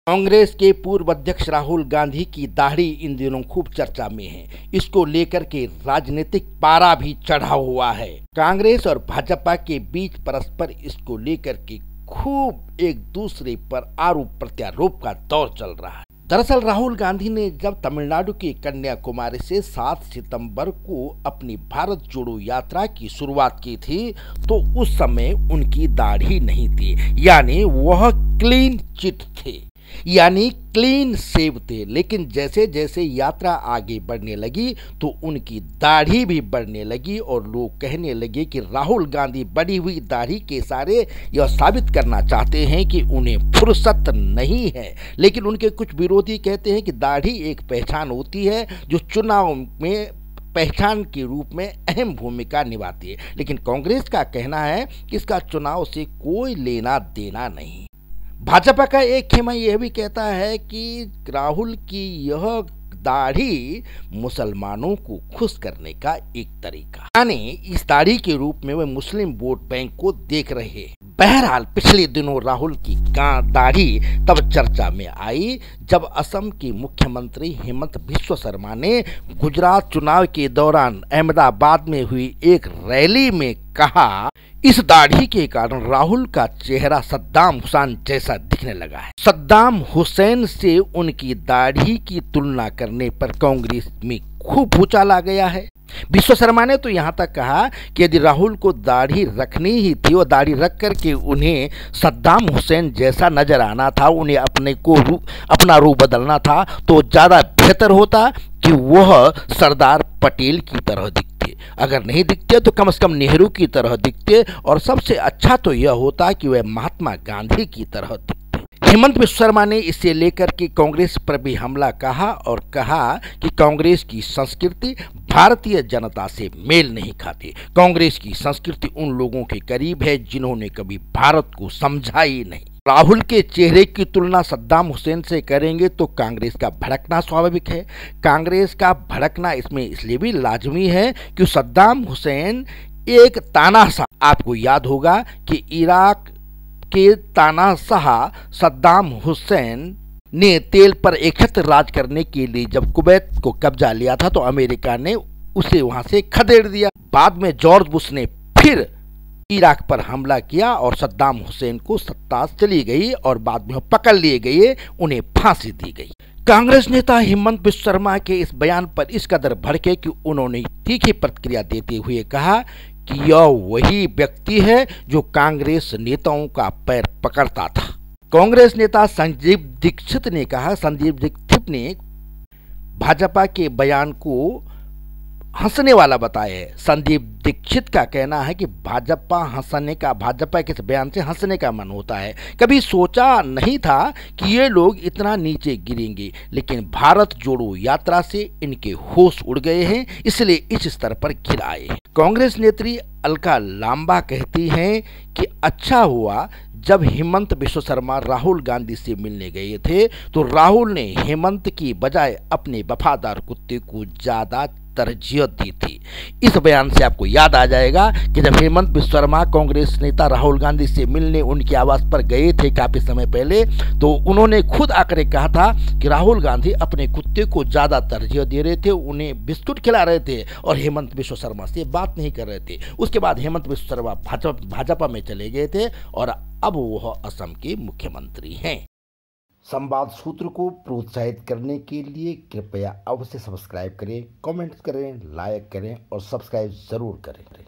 कांग्रेस के पूर्व अध्यक्ष राहुल गांधी की दाढ़ी इन दिनों खूब चर्चा में है। इसको लेकर के राजनीतिक पारा भी चढ़ा हुआ है। कांग्रेस और भाजपा के बीच परस्पर इसको लेकर के खूब एक दूसरे पर आरोप प्रत्यारोप का दौर चल रहा है। दरअसल राहुल गांधी ने जब तमिलनाडु के कन्याकुमारी से 7 सितंबर को अपनी भारत जोड़ो यात्रा की शुरुआत की थी, तो उस समय उनकी दाढ़ी नहीं थी, यानी वह क्लीन चिट थे, यानी क्लीन शेव थे। लेकिन जैसे जैसे यात्रा आगे बढ़ने लगी तो उनकी दाढ़ी भी बढ़ने लगी और लोग कहने लगे कि राहुल गांधी बढ़ी हुई दाढ़ी के सारे यह साबित करना चाहते हैं कि उन्हें फुर्सत नहीं है। लेकिन उनके कुछ विरोधी कहते हैं कि दाढ़ी एक पहचान होती है जो चुनाव में पहचान के रूप में अहम भूमिका निभाती है। लेकिन कांग्रेस का कहना है कि इसका चुनाव से कोई लेना देना नहीं। भाजपा का एक खेमा यह भी कहता है कि राहुल की यह दाढ़ी मुसलमानों को खुश करने का एक तरीका, यानी इस दाढ़ी के रूप में वे मुस्लिम वोट बैंक को देख रहे हैं। बहरहाल पिछले दिनों राहुल की दाढ़ी तब चर्चा में आई जब असम के मुख्यमंत्री हेमंत बिस्वा शर्मा ने गुजरात चुनाव के दौरान अहमदाबाद में हुई एक रैली में कहा, इस दाढ़ी के कारण राहुल का चेहरा सद्दाम हुसैन जैसा दिखने लगा है। सद्दाम हुसैन से उनकी दाढ़ी की तुलना करने पर कांग्रेस में खूब भूचाल आ गया है। बिस्वा शर्मा ने तो यहाँ तक कहा कि यदि राहुल को दाढ़ी रखनी ही थी और दाढ़ी रख करके उन्हें सद्दाम हुसैन जैसा नजर आना था, उन्हें अपना रूप बदलना था, तो ज़्यादा बेहतर होता कि वह सरदार पटेल की तरह दिखते। अगर नहीं दिखते तो कम से कम नेहरू की तरह दिखते, और सबसे अच्छा तो यह होता कि वह महात्मा गांधी की तरह दिखते। हेमंत बिस्वा शर्मा ने इसे लेकर के कांग्रेस पर भी हमला कहा और कहा कि कांग्रेस की संस्कृति भारतीय जनता से मेल नहीं खाती। कांग्रेस की संस्कृति उन लोगों के करीब है जिन्होंने कभी भारत को समझा ही नहीं। राहुल के चेहरे की तुलना सद्दाम हुसैन से करेंगे तो कांग्रेस का भड़कना स्वाभाविक है। कांग्रेस का भड़कना इसमें इसलिए भी लाजमी है कि सद्दाम हुसैन एक तानाशाह, आपको याद होगा कि इराक के तानाशाह सद्दाम हुसैन ने तेल पर एकछत्र राज करने के लिए जब कुवैत को कब्जा लिया था तो अमेरिका ने उसे वहां से खदेड़ दिया। बाद में जॉर्ज बुश ने फिर इराक पर हमला किया और सद्दाम हुसैन को सत्ता चली गई और बाद में पकड़ लिए गए, उन्हें फांसी दी गई। कांग्रेस नेता हेमंत बिस्वा शर्मा के इस बयान पर इस कदर भड़के कि उन्होंने तीखी प्रतिक्रिया देते हुए कहा कि यह वही व्यक्ति है जो कांग्रेस नेताओं का पैर पकड़ता था। कांग्रेस नेता संजीव दीक्षित ने कहा, संजीव दीक्षित ने भाजपा के बयान को हंसने वाला बताया है। संजीव दीक्षित का कहना है कि भाजपा के इस बयान से हंसने का मन होता है। कभी सोचा नहीं था कि ये लोग इतना नीचे गिरेंगे, लेकिन भारत जोड़ो यात्रा से इनके होश उड़ गए हैं, इसलिए इस स्तर पर गिर आए हैं। कांग्रेस नेत्री अलका लांबा कहती हैं कि अच्छा हुआ जब हेमंत बिस्वा शर्मा राहुल गांधी से मिलने गए थे तो राहुल ने हेमंत की बजाय अपने वफादार कुत्ते को ज्यादा तरजीह दी थी। इस बयान से आपको याद आ जाएगा कि जब हेमंत बिस्वा शर्मा कांग्रेस नेता राहुल गांधी से मिलने उनके आवास पर गए थे काफी समय पहले, तो उन्होंने खुद आकर कहा था कि राहुल गांधी अपने कुत्ते को ज्यादा तरजीह दे रहे थे, उन्हें बिस्कुट खिला रहे थे और हेमंत बिस्वा शर्मा से बात नहीं कर रहे थे। उसके बाद हेमंत बिस्वा शर्मा भाजपा में चले गए थे और अब वह असम के मुख्यमंत्री हैं। संवाद सूत्र को प्रोत्साहित करने के लिए कृपया अवश्य सब्सक्राइब करें, कमेंट्स करें, लाइक करें और सब्सक्राइब जरूर करें।